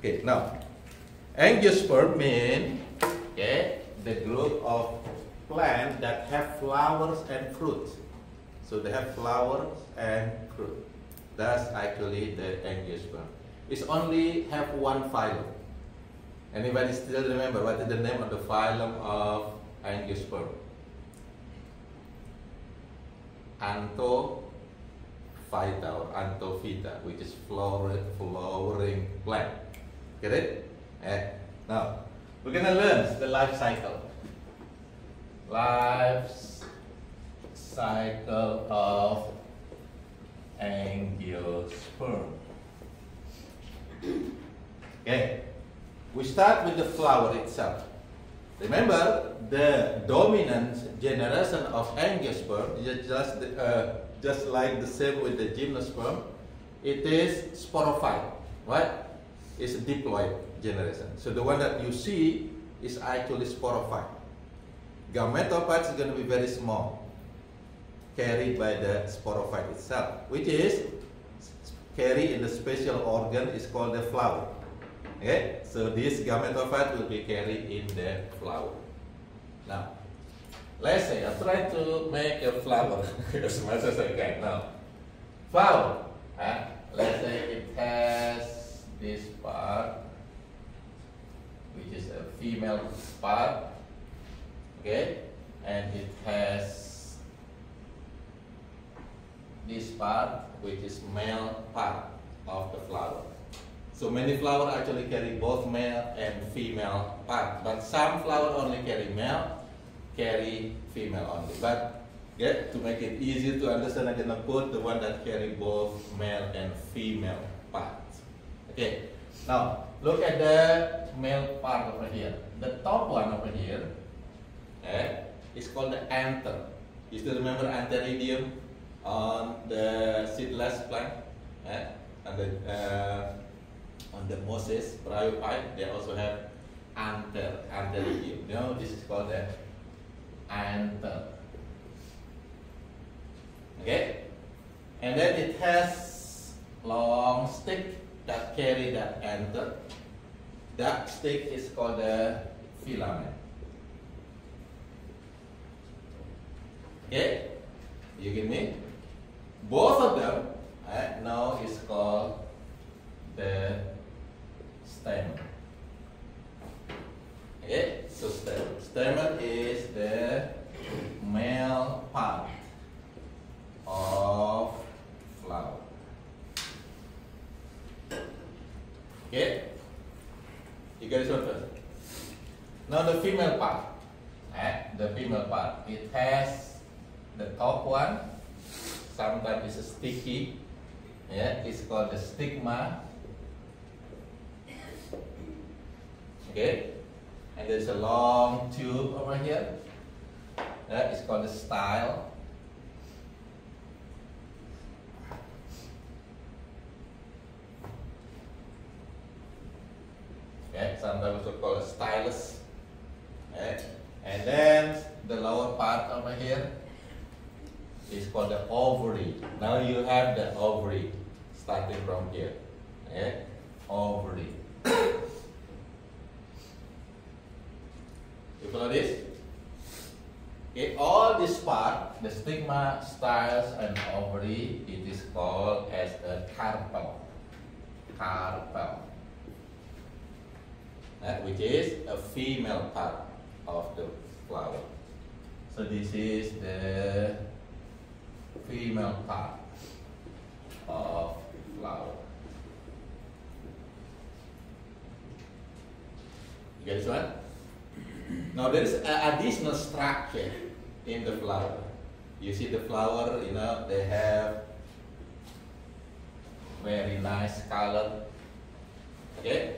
Okay, now angiosperm mean the group of plants that have flowers and fruits. So they have flowers and fruit. That's actually the angiosperm. It's only have one phylum. Anybody still remember what is the name of the phylum of angiosperm? Antophyta or Antophyta, which is flowering plant. Get it? Now, we're gonna learn the life cycle. Life cycle of angiosperm. Okay, we start with the flower itself. Remember, the dominant generation of angiosperm is just like the same with the gymnosperm. It is sporophyte, right? It's a diploid generation. So the one that you see is actually sporophyte. Gametophyte is going to be very small, carried by the sporophyte itself, which is carried in the special organ is called the flower. Okay, so this gametophyte will be carried in the flower. Now, let's say I try to make a flower as much as I can. Now, flower. Let's say it has this part, which is a female part. Okay, and it has this part, which is male part of the flower. So many flowers actually carry both male and female part, but some flowers only carry male, carry female only. But to make it easier to understand, I'm gonna put the one that carry both male and female parts. Okay. Now look at the male part over here. The top one over here is called the anther. You still remember antheridium on the seedless plant? On the Moses bryophyte, they also have antheridium. No, this is called the anther. Okay, and then it has long stick that carry that anther. That stick is called the filament. Okay, you get me? Both of them now is called the stamen. Okay, so stamen is the male part of flower. Okay, you get this one first. Now the female part. It has the top one. Sometimes it's sticky. It's called the stigma. Okay, and there's a long tube over here. It's called the style. Okay, sometimes also called a stylus. And then the lower part over here is called the ovary. Now you have the ovary starting from here. Ovary. You follow this? Okay, all this part, the stigma, styles, and ovary, it is called as a carpel. Which is a female part of the flower. So this is the female part of flower. You get this one? Now there is an additional structure in the flower. You see the flower, they have very nice color. Okay?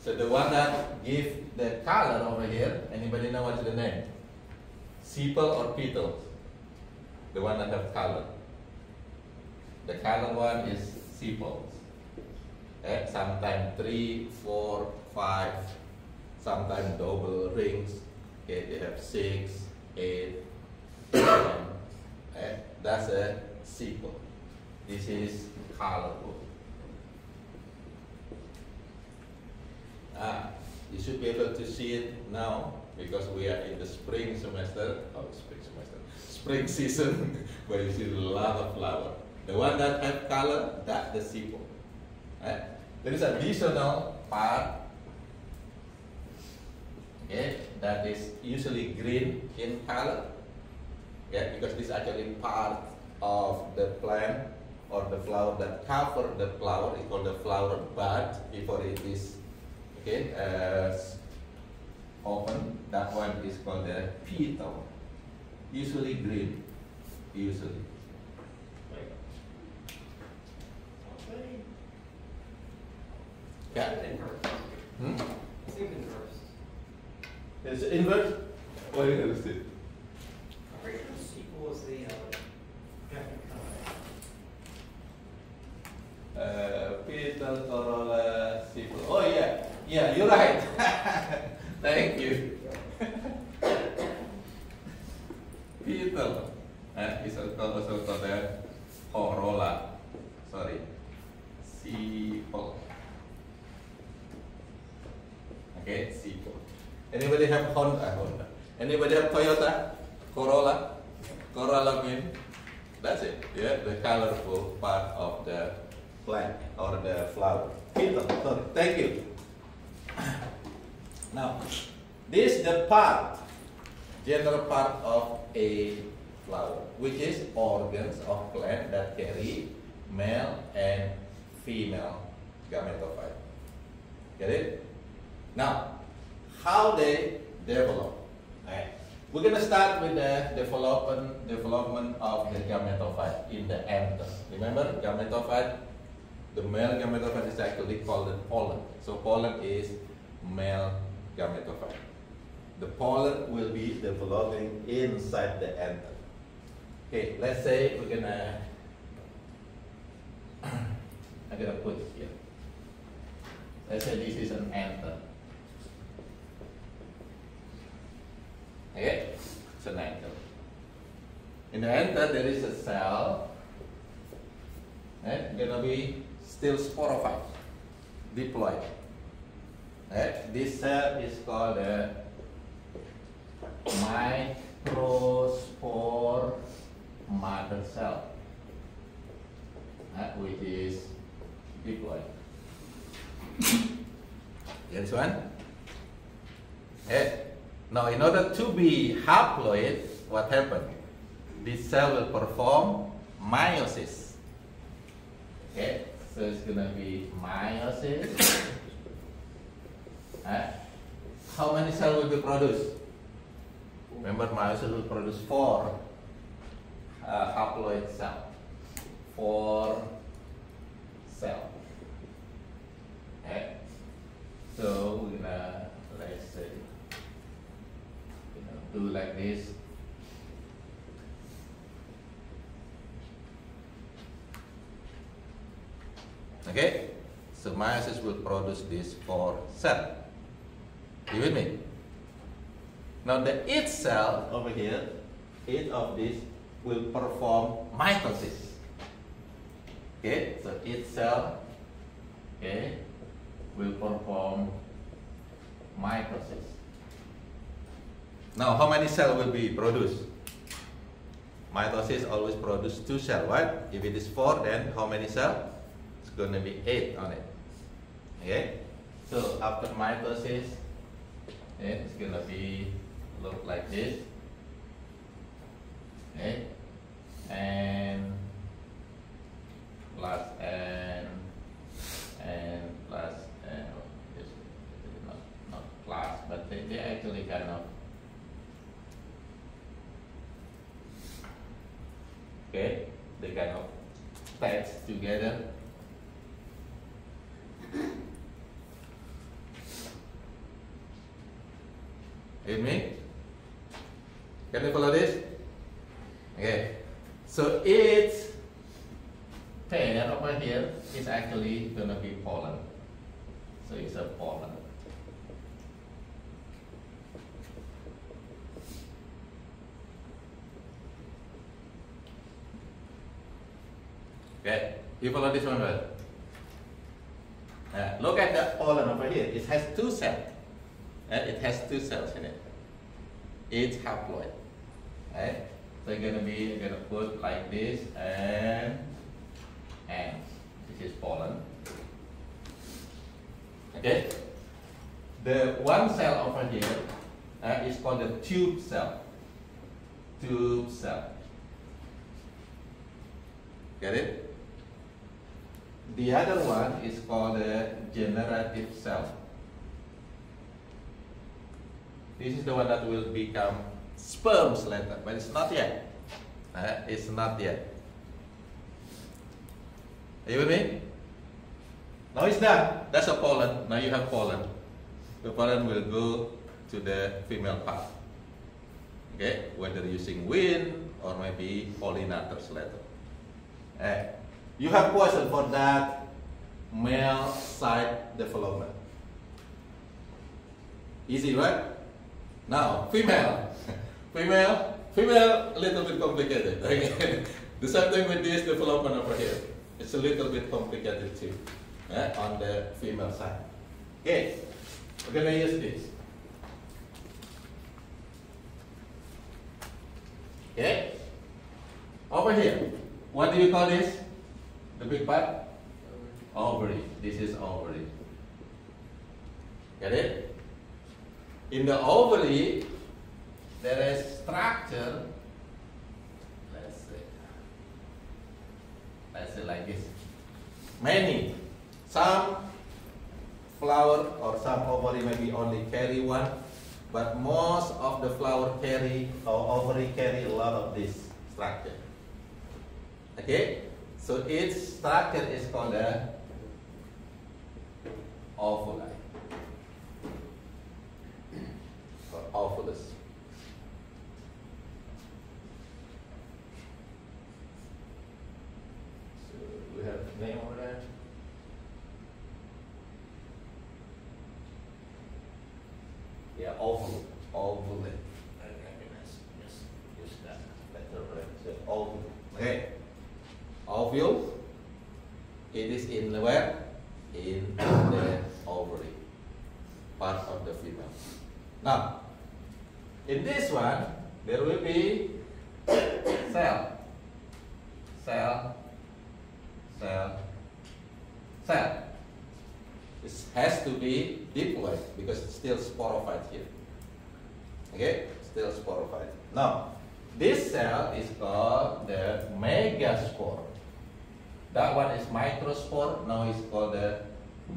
So the one that give the color over here, anybody know what's the name? Sepal or petals? The one that have color. The color one is sepals. Sometimes 3, 4, 5, sometimes double rings. Okay, they have 6, 8, 10. That's a sepal. This is colorful. You should be able to see it now because we are in the spring semester. Oh, spring season where you see a lot of flower. The one that have color, that's the sepal. Right? There is additional part, okay, that is usually green in color. Yeah, because this is actually part of the plant or the flower that cover the flower. It's called the flower bud before it is open. That one is called the petal. Usually green. Usually. Yeah. Hmm? It's inverse. It's inverse? What do you understand? Original sequel is the Petal, corolla, sepal. Oh yeah, yeah, you're right. Thank you. Petal is also called the corolla. Sorry, sepal. Okay, sepal. Anybody have Honda? Anybody have Toyota Corolla? Corolla mean that's it. Yeah, the colorful part of the plant or the flower. Petal. Sorry. Thank you. Now, this is the part, general part of a flower, which is organs of plant that carry male and female gametophyte. Get it? Now, how they develop. Right. We're going to start with the development of the gametophyte in the anther. Remember, gametophyte, the male gametophyte is actually called the pollen. So pollen is male gametophyte. The pollen will be developing inside the anther. Okay, let's say we're gonna I'm gonna put it here. Let's say this is an anther. Okay, it's an anther. In the anther there is a cell, gonna be still sporophyte, diploid. This cell is called a microspore mother cell, which is diploid. This one. Now, in order to be haploid, what happened? This cell will perform meiosis. Okay, so it's gonna be meiosis. How many cells will be produced? Remember, meiosis will produce 4 haploid cells. 4 cells. Okay, so we're gonna, let's say, do like this. Okay, so meiosis will produce these 4 cells. You with me? Now the 8th cell over here, 8 of these will perform mitosis. Okay, so 8th cell, okay, will perform mitosis. Now, how many cells will be produced? Mitosis always produce 2 cells, right? If it is 4, then how many cells? It's going to be 8 on it. Okay? So, after mitosis, it's going to be look like this. Okay? And plus and plus and not plus, but they actually kind of okay, they kind of patch together. With me? Can you follow this? Okay. So its pair over here is actually gonna be pollen. So it's a pollen. Okay, you follow this one well. Look at the pollen. pollen over here. It has two cells. It has two cells in it. It's haploid. Right? So you're gonna put like this and this is pollen. Okay. The one cell over here is called the tube cell. Tube cell. Get it? The other one is called the generative cell. This is the one that will become sperms later, but it's not yet. It's not yet. Are you with me? Now it's done. That's a pollen. Now you have pollen. The pollen will go to the female part. Okay, whether using wind or maybe pollinators later. You have question for that male side development. Easy, right? Now, female. female, a little bit complicated. Okay? The same thing with this development over here. It's a little bit complicated too, on the female side. Okay, we're gonna use this. Okay, over here, what do you call this? The big part? Ovary. This is ovary. Get it? In the ovary, there is structure. Let's say like this. Many. Some flower or some ovary maybe only carry one, but most of the flower carry or ovary carry a lot of this structure. Okay? So its structure is called a ovuli or ovulus. So we have a name over there. Yeah, ovule. Ovule. Yes, use that letter, right? So ovule. Okay. Ovule. It is in where? In the ovary, part of the female. Now, in this one, there will be cell. This has to be diploid because it's still sporophyte here. Okay, still sporophyte. Now, this cell is called the megaspore. That one is microspore. Now it's called the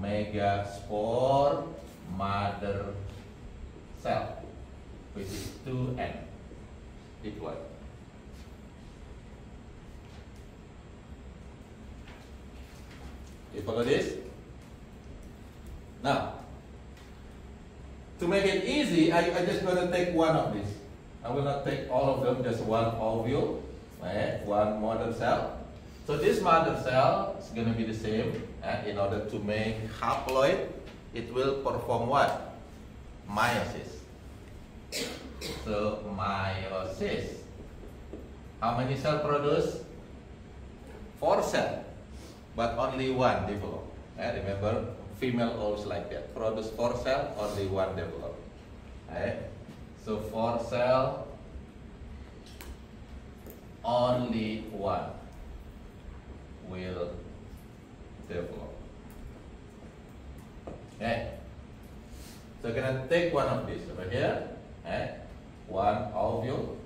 megaspore mother cell, which is 2N, diploid. You follow this? Now, to make it easy, I just going to take one of these. I will not take all of them, just one ovule, one mother cell. So this mother cell is going to be the same. In order to make haploid, it will perform what? Meiosis. So meiosis. How many cells produce? 4 cells, but only one develop. Remember, female always like that. Produce 4 cells, only one develop. So 4 cells, only one will develop. Okay. So we're gonna take one of these over here. One ovule.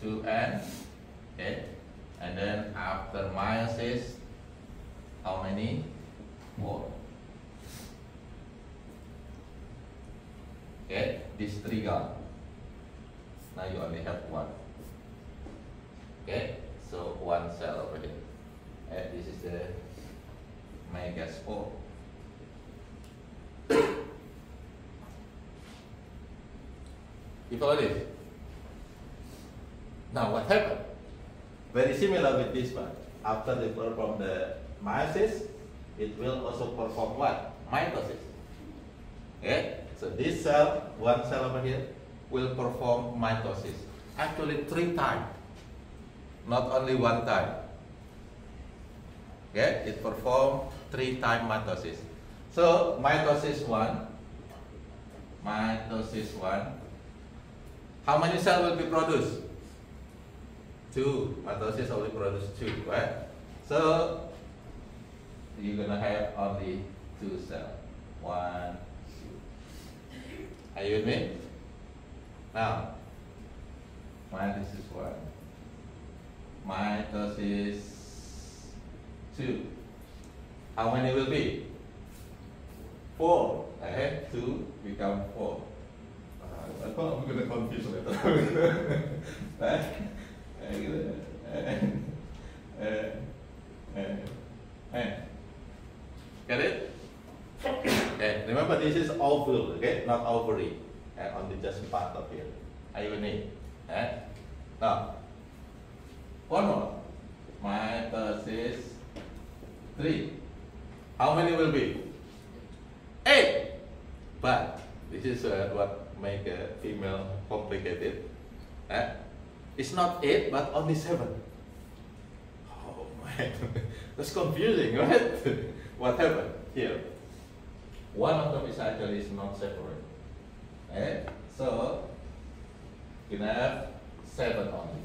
2N. Okay. And then after meiosis, how many? 4. Okay. These 3 gone. Now you only have 1. Okay, so 1 cell over here. This is the megaspore. You follow this? Now what happened? Very similar with this one. After they perform the meiosis, it will also perform what? Mitosis. Okay, so this cell, 1 cell over here, will perform mitosis. Actually 3 times. Not only 1 time. Okay, it performs 3 times mitosis. So mitosis 1, how many cells will be produced? 2. Mitosis only produce 2, right? So you're gonna have only 2 cells. 1, 2. Are you with me? Now, mitosis 1, mitosis 2. How many will be? 4. Okay, 2 become 4. I thought I'm gonna confuse later. Right? Get it? Okay, remember this is ovule, okay, not ovary, and only just part of it. Are you with me? Now, one more. Mitosis 3. How many will be? 8. But this is what make a female complicated. It's not 8, but only 7. Oh man, that's confusing, right? What happened here? One of them is actually not separate. So you have 7 only.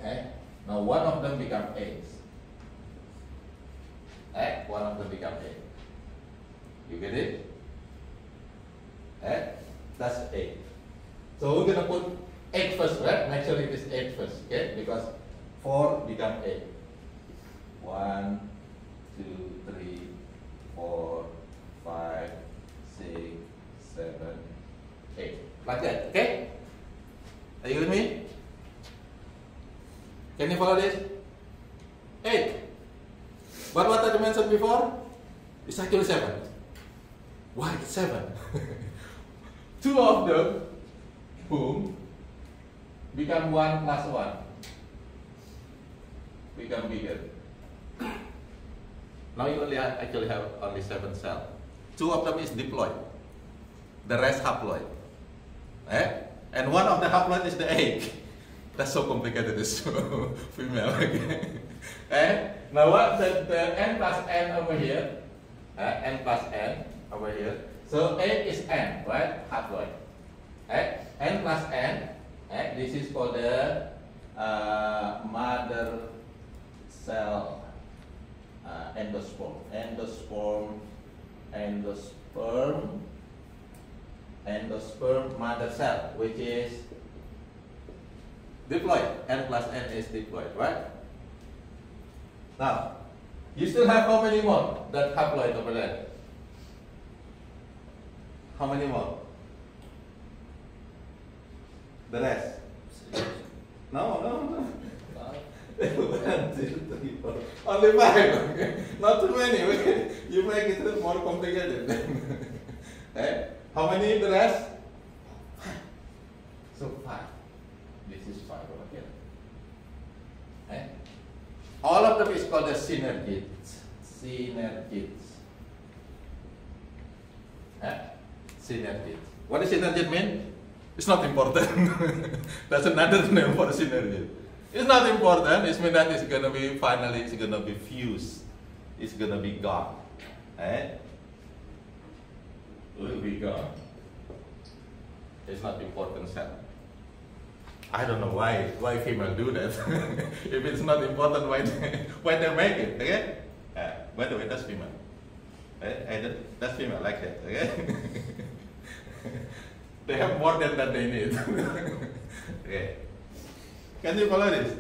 And now one of them become 8. One of them become 8. You get it? That's 8. So we're gonna put 8 first, right? Make sure it is 8 first, okay? Because 4 become 8. 1, 2, 3, 4, 5, 6, 7, 8. Like that, okay? Are you with me? Can you follow this? 8. But what I mentioned before? It's actually 7. Why 7? 2 of them, boom, become 1 plus 1. Become bigger. Now you only actually have only 7 cells. 2 of them is diploid. The rest haploid. And one of the haploid is the egg. That's so complicated, this female. Now what the n plus n over here? N plus n over here. So egg is n, right? Haploid. N plus n. This is for the mother cell endosperm. Endosperm mother cell, which is diploid. N plus n is diploid, right? Now, you still have how many more? That haploid over there. How many more? The rest? No. 1, 2, 3, 4. Only 5. Okay? Not too many. Okay? You make it more complicated. How many the rest? 5. So 5. This is 5 over here. All of them is called the synergids. Synergid. What does synergid mean? It's not important. That's another name for synergid. It's not important. It means that it's gonna be finally it's gonna be fused. It's gonna be gone. Will be gone. It's not important cell. I don't know why female do that. If it's not important, why they make it? Okay? By the way, that's female. That's female like that. Okay? They have more than that they need. Okay. Can you follow this?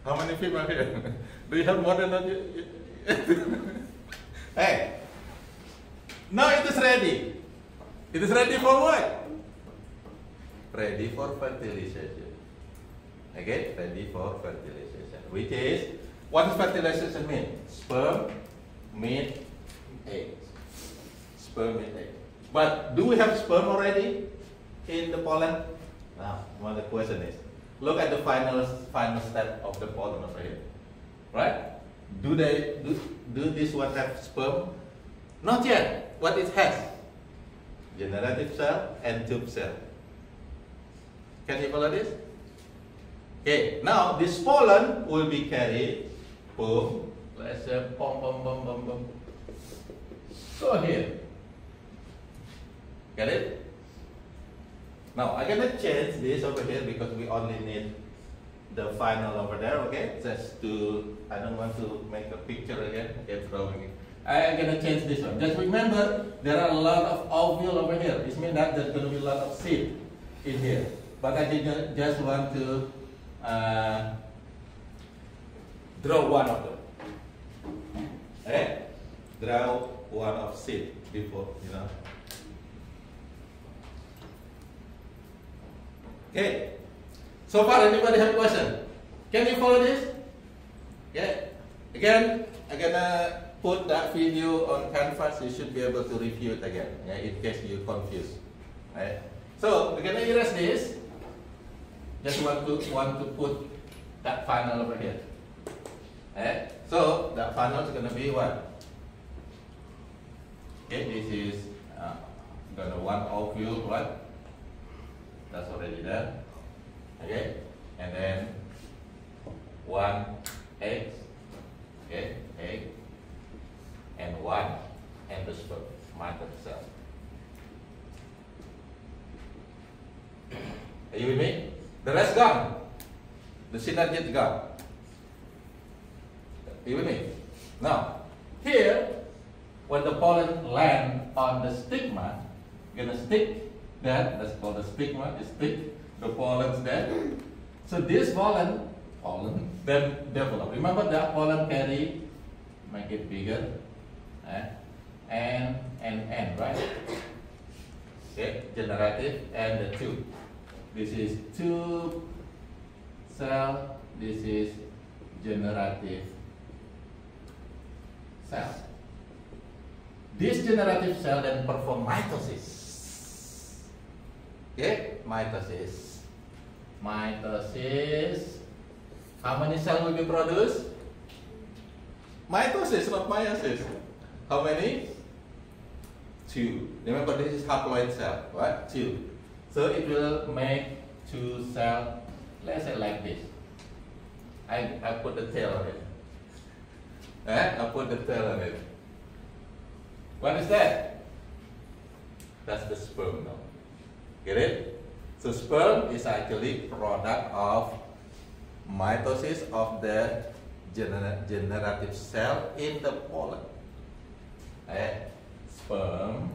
How many female here? Do you have more than that? Hey. Now it is ready. It is ready for what? Ready for fertilization. Okay, ready for fertilization. Which is, what does fertilization mean? Sperm meet egg. Sperm meet egg. But do we have sperm already in the pollen? Now, well, the question is, look at the final step of the pollen over here. Right? Do this one have sperm? Not yet. What it has? Generative cell and tube cell. Can you follow this? Okay, now this pollen will be carried, boom, let's say, boom, boom, boom, boom, boom. So here, get it? Now I'm gonna change this over here because we only need the final over there, okay? Just to, I don't want to make a picture again, okay, drawing it. I'm gonna change this one. Just remember, there are a lot of ovule over here. This means that there's gonna be a lot of seed in here. But I just want to draw one of them. Okay? Draw one of seed before, you know. Okay. So far, anybody have a question? Can you follow this? Yeah. Again, I'm gonna put that video on Canvas. You should be able to review it again, yeah, in case you're confused. Right? So we're gonna erase this. Just want to put that final over here. Right? So that final is gonna be what? Okay, this is gonna one ovule, what? That's already there. Okay, and then one egg, okay, egg, and one endosperm, mother cell. Are you with me? The rest gone. The synergid gone. Are you with me? Now, here, when the pollen land on the stigma, gonna stick that. That's called the stigma. It stick the pollen's there. So this pollen then develop. Remember that pollen carry, make it bigger, and right? Okay, generative and the tube. This is tube cell. This is generative cell. This generative cell then perform mitosis. Okay, mitosis. Mitosis. How many cells will be produced? Mitosis, not meiosis. How many? 2. Remember, this is haploid cell, right? 2. So it will make 2 cells. Let's say like this. I put the tail on it. I put the tail on it. What is that? That's the sperm now. Get it? So sperm is actually product of mitosis of the generative cell in the pollen. Sperm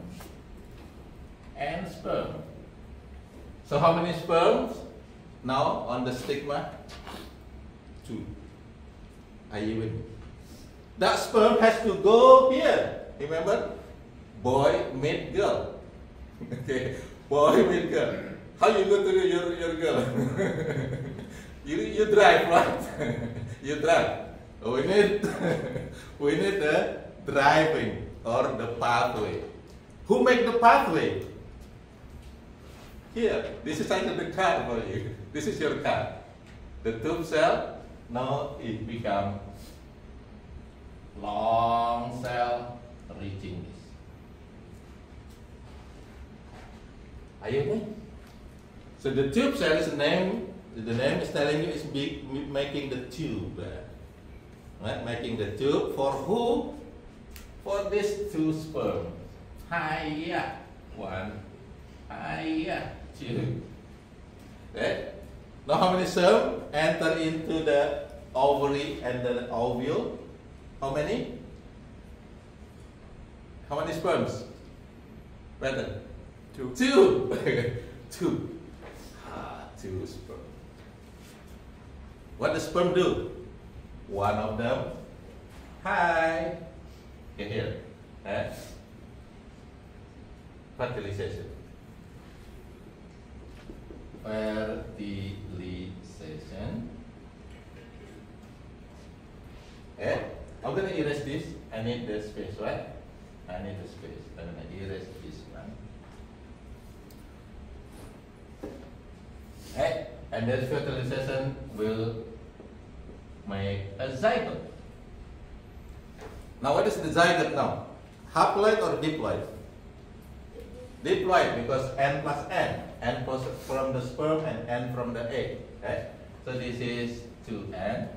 and sperm. So how many sperms now on the stigma? 2. Are you with me? That sperm has to go here. Remember? Boy meet girl. Okay. Boy meet girl. How you go to your girl? you drive, right? You drive. We need the driving or the pathway. Who make the pathway? Here. This is like the car for you. This is your car. The tube cell, now it become long cell reaching this. Are you with me? So the tube cell is the name is telling you it's making the tube. Right? Making the tube for who? For this 2 sperm. Hiya. 1. Hiya. 2. Right? Now how many sperm enter into the ovary and the ovule? How many? How many sperms? Better. 2. 2. 2. 2 sperm. What does sperm do? One of them. Hi. Okay, here. Fertilization. Fertilization. I'm gonna erase this. I need the space, right? I need the space. I'm gonna erase this one. And then fertilization will make a zygote. Now what is the zygote now? Haploid or diploid? Diploid because N plus N. N from the sperm and N from the egg. So this is 2N.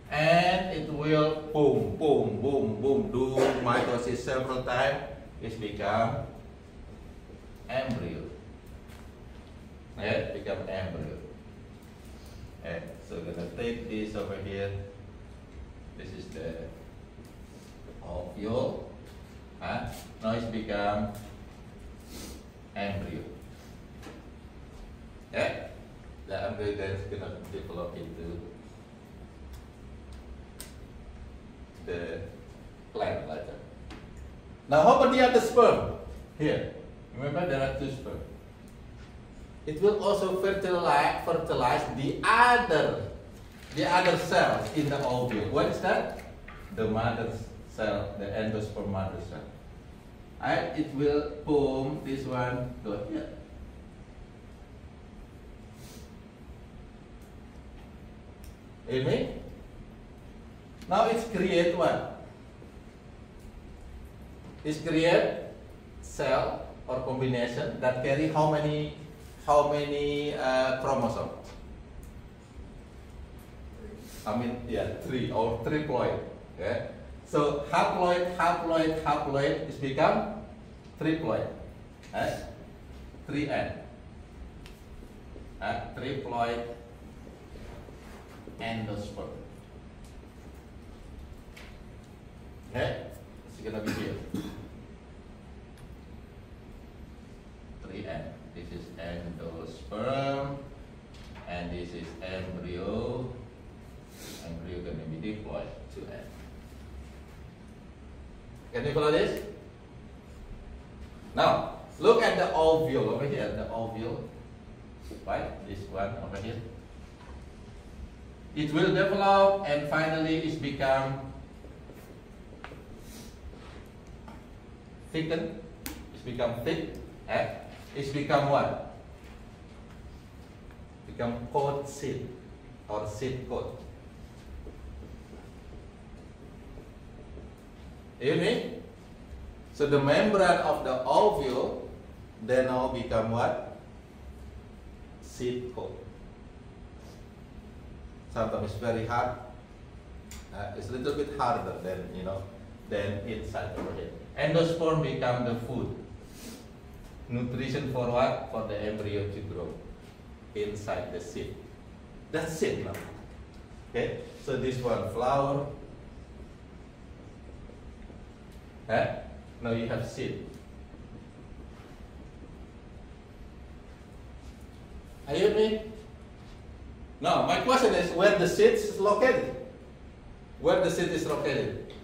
And it will boom, boom, boom, boom, do mitosis several times. It become embryo. Yeah, become embryo. And so we're gonna take this over here. This is the ovule. Now it's become embryo. Yeah, the embryo then is gonna develop into the plant later. Now how about the other sperm? Here, remember there are two sperm. It will also fertilize the other cells in the ovule. What is that? The mother cell, the endosperm mother cell. And it will boom this one go here. Amen? Now it's create what? It's create cell or combination that carry how many chromosomes? I mean, yeah, 3 or triploid. Yeah. So haploid is become triploid. 3N. Triploid endosperm. Okay, it's gonna be here. 3N. This is endosperm, and this is embryo. Embryo gonna be diploid, 2N. Can you follow this? Now, look at the ovule over here. The ovule, right? This one over here. It will develop, and finally, it become thicken. It's become thick. It's become what? Become coat seed or seed coat. You mean? So the membrane of the ovule then now become what? Seed coat. Sometimes it's very hard. It's a little bit harder than inside over here. Endosperm become the food. Nutrition for what? For the embryo to grow inside the seed. That's it now. Okay. So this one flower. Now you have seed. Are you with me? Now my question is where the seed is located. Where the seed is located?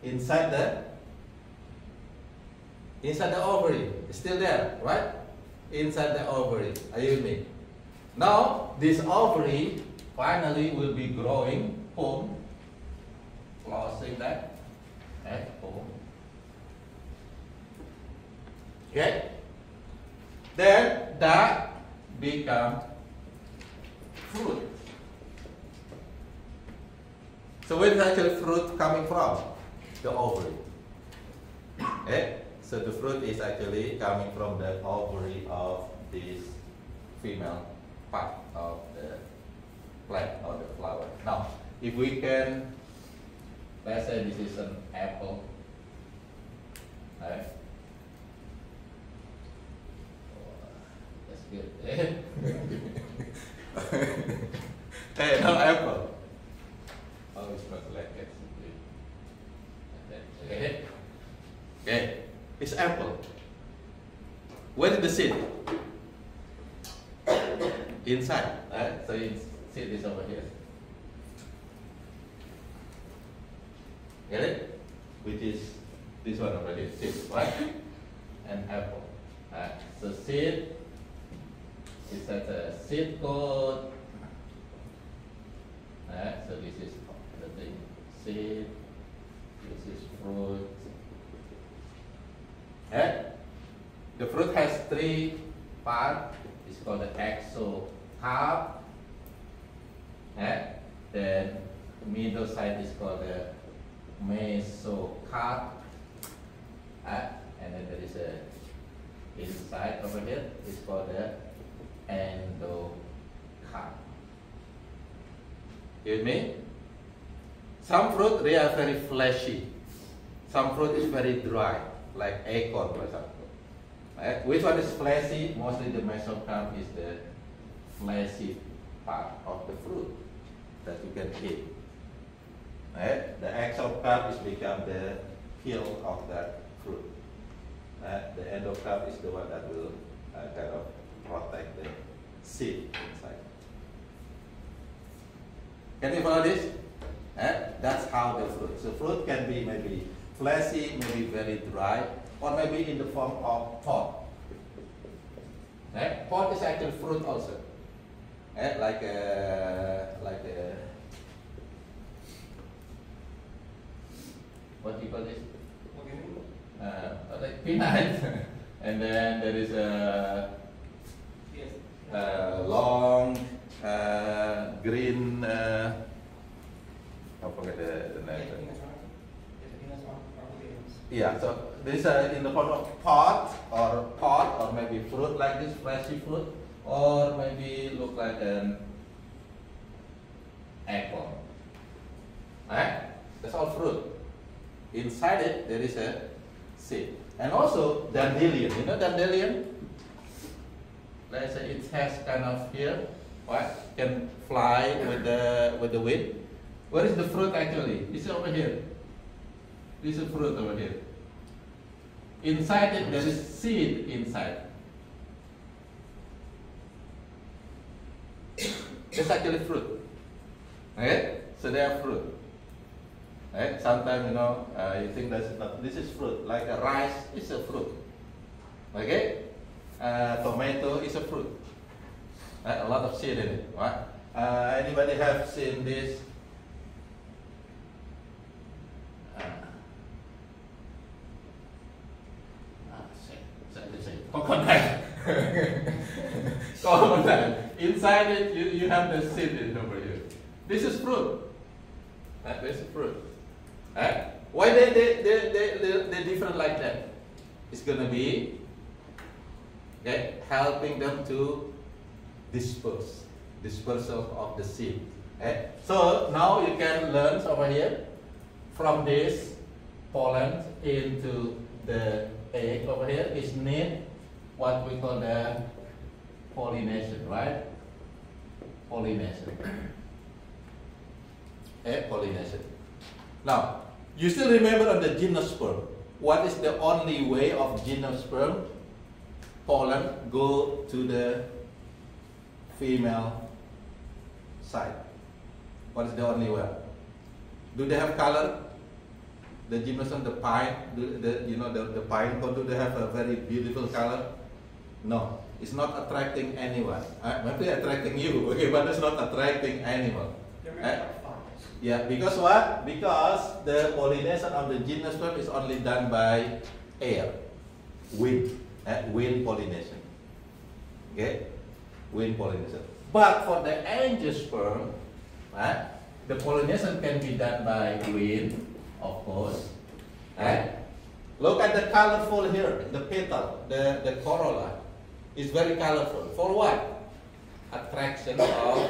Inside the ovary. It's still there, right? Inside the ovary. Are you with me? Now this ovary finally will be growing. Boom. Closing that. Boom. Okay. Then that become fruit. So where is actually fruit coming from? The ovary. Okay. So the fruit is actually coming from the ovary of this female part of the plant or the flower. Now, if we can, let's say this is an apple. Right? That's good. Hey, no apple. Oh, it's not like that. Okay. Okay. It's apple. Where is the seed? Inside. Right? So seed is over here. Get it? Which is this one over here. Seed, right? And apple. So seed is at a seed coat. So this is the thing. Seed. This is fruit. The fruit has 3 parts. It's called the exocarp. Then middle side is called the mesocarp. And then there is a inside over here. It's called the endocarp. You with me? Some fruit, they are very fleshy. Some fruit is very dry, like acorn, for example. Right? Which one is fleshy? Mostly the mesocarp is the fleshy part of the fruit that you can eat. Right? The exocarp is become the peel of that fruit. The endocarp is the one that will kind of protect the seed inside. Can you follow this? That's how the fruit. So fruit can be maybe fleshy, maybe very dry, or maybe in the form of pod. Pod is actually fruit also. Like a what do you call this? Like peanut. And then there is a long green. I forget the name. Yeah, so this in the form of pod or maybe fruit like this, fleshy fruit, or maybe look like an apple. Right? That's all fruit. Inside it there is a seed. And also dandelion. You know dandelion? Let's say it has kind of here, what? Can fly with the wind. Where is the fruit actually? It's over here. This is fruit over here. Inside it, there is seed inside. It's actually fruit. Okay? So they are fruit. Right? Sometimes you think that's not. This is fruit. Like a rice is a fruit. Okay? Tomato is a fruit. Right? A lot of seed in it. Right? Anybody have seen this? Coconut. Coconut. Inside it, you have the seed in over here. This is fruit. This is fruit. Why they different like that? It's gonna be helping them to dispersal of the seed. So now you can learn over here from this pollen into the egg over here is need what we call the pollination, right? Pollination. Pollination. Now, you still remember on the gymnosperm, what is the only way of gymnosperm? Pollen go to the female side. What is the only way? Do they have color? The gymnosperm, the pine, the pine cone, do they have a very beautiful color? No, it's not attracting anyone. Maybe attracting you, okay, but it's not attracting anyone. Yeah, because what? Because the pollination of the gymnosperm is only done by air, wind, wind pollination. Okay, wind pollination. But for the angiosperm, the pollination can be done by wind, of course. Look at the colorful here, the petal, the corolla is very colorful. For what? Attraction of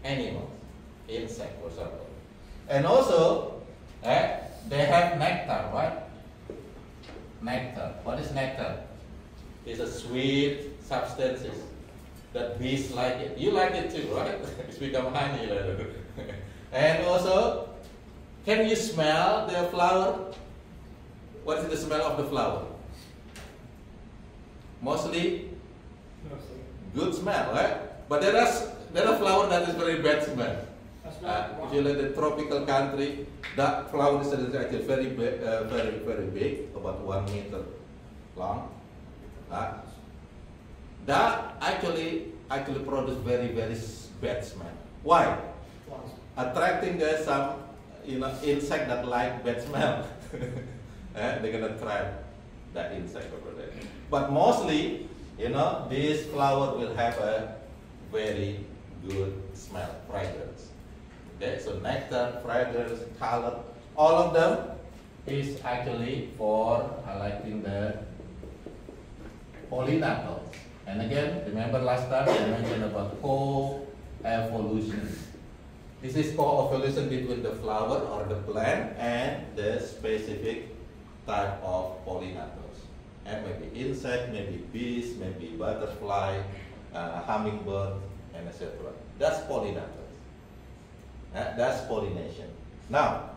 animals, insect or something. And also, they have nectar, right? Nectar. What is nectar? It's a sweet substance that bees like it. You like it too, right? It's become honey later. And also, can you smell the flower? What is the smell of the flower? Mostly good smell, right? But there are flowers that is very bad smell. If you look at the tropical country, that flower is actually very big, about 1 meter long. That actually produce very bad smell. Why? Attracting some insect that like bad smell. They're gonna trap that insect over there. But mostly, this flower will have a very good smell, fragrance. Okay, so nectar, fragrance, color, all of them is actually for highlighting the pollinators. And again, remember last time I mentioned about co-evolution. This is co-evolution between the flower or the plant and the specific type of pollinators. And maybe insect, maybe bees, maybe butterfly, hummingbird, and etc. That's pollinators. That's pollination. Now,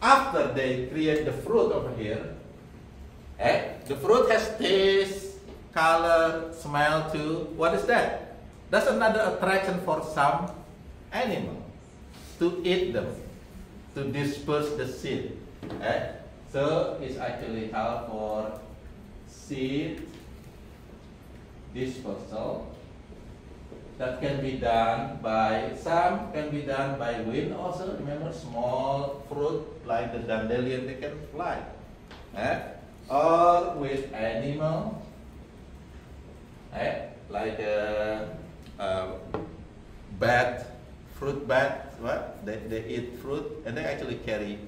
after they create the fruit over here, the fruit has taste, color, smell too. What is that? That's another attraction for some animal to eat them, to disperse the seed. So it's actually help for seed dispersal. That can be done by, some can be done by wind also. Remember, small fruit like the dandelion, they can fly. Or with animal, like bat, fruit bat, what? They eat fruit and they actually carry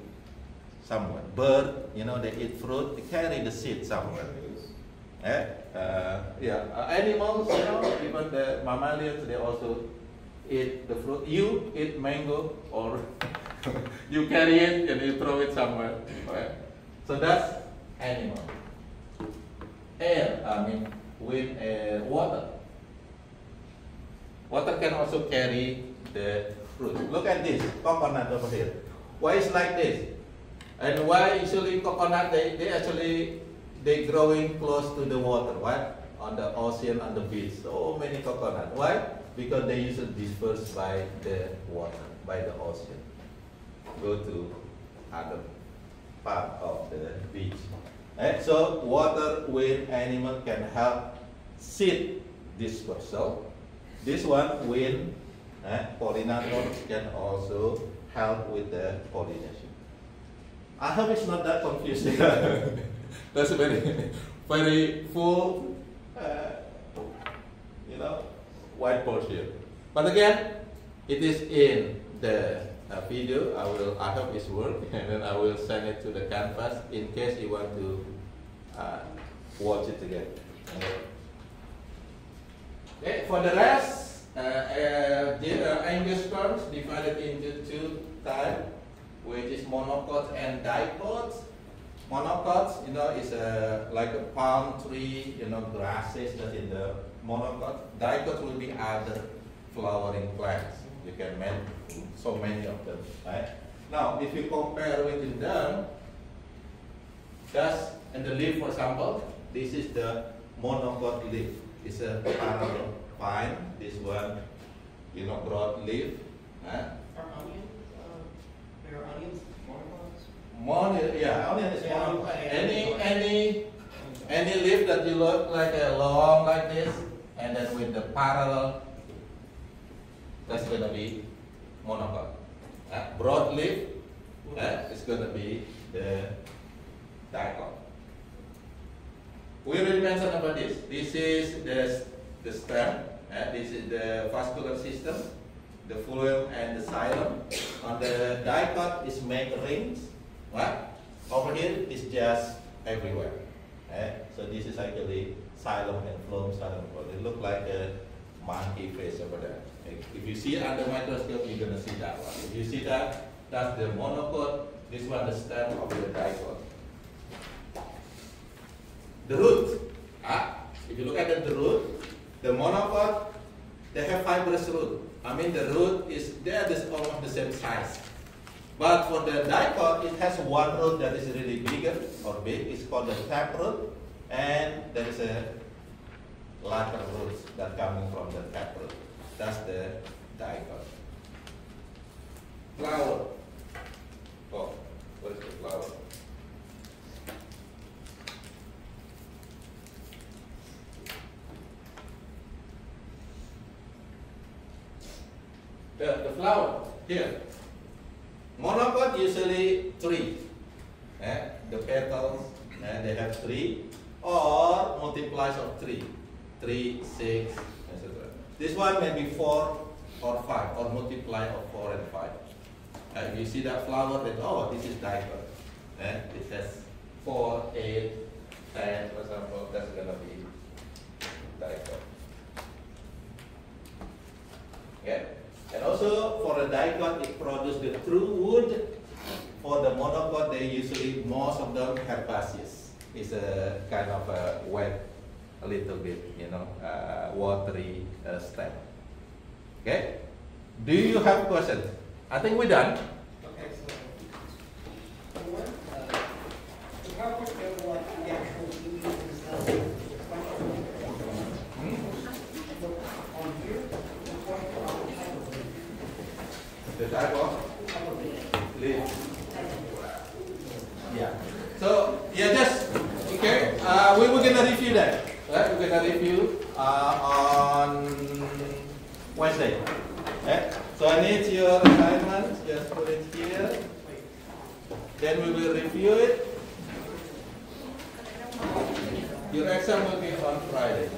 somewhere. Bird, they eat fruit, they carry the seed somewhere. Animals, even the mammalians, they also eat the fruit. You eat mango, or you carry it and you throw it somewhere. Right? So that's animal. Air, wind, water. Water can also carry the fruit. Look at this coconut over here. Why is like this? And why usually coconut they growing close to the water, right? On the ocean, on the beach. So many coconut. Why? Because they usually dispersed by the water, by the ocean. Go to other part of the beach. So water, wind, animal can help seed dispersal. This one, wind, pollinators can also help with the pollination. I hope it's not that confusing. That's a very full, whiteboard here. But again, it is in the video. I hope it's work, and then I will send it to the canvas in case you want to watch it again. Okay, for the rest, angiosperms divided into two types, which is monocots and dicots. Monocots, is like a palm tree, grasses that's in the monocot. Dicots will be other flowering plants. You can make so many of them, right? Now, if you compare within them, and the leaf, for example, this is the monocot leaf. It's a parallel pine. This one, broad leaf. Are onions, bigger onions, monocots? Onion is one. Any leaf that you look like a long like this, and then with the parallel, that's gonna be monocot. Broad leaf, is gonna be the dicot. We already mentioned about this. This is the stem. This is the vascular system, the phloem and the xylem. On the dicot is make rings. What? Over here is just everywhere. So this is actually xylem and phloem, They look like a monkey face over there. If you see it under microscope, you're gonna see that one. If you see that, that's the monocot. This one, the stem of the dicot. The root. If you look at the root, the monocot, they have fibrous root. The root is almost the same size. But for the dicot, it has one root that is really bigger or big. It's called the taproot, and there is a lateral roots that coming from the taproot. That's the dicot. Flower. Oh, what is the flower? The flower here. Monocot usually three. The petals, they have three, or multiplies of three. 3, 6, etc. This one may be 4 or 5, or multiply of 4 and 5. If you see that flower, then this is dicot. It has 4, 8, 10, for example. That's gonna be dicot. Okay. And also for the the dicot, it produces the true wood. For the monocot, they usually, most of them herbaceous. It's a kind of a wet, a little bit, watery stem. Okay? Do you have questions? I think we're done. Okay, so what, the PowerPoint shows what the actual EV themselves, on here, The type of leaf. Yeah. So just okay. We're gonna review that. Right? We're gonna review on Wednesday. Okay? So I need your assignment. Just put it here. Then we will review it. Your exam will be on Friday.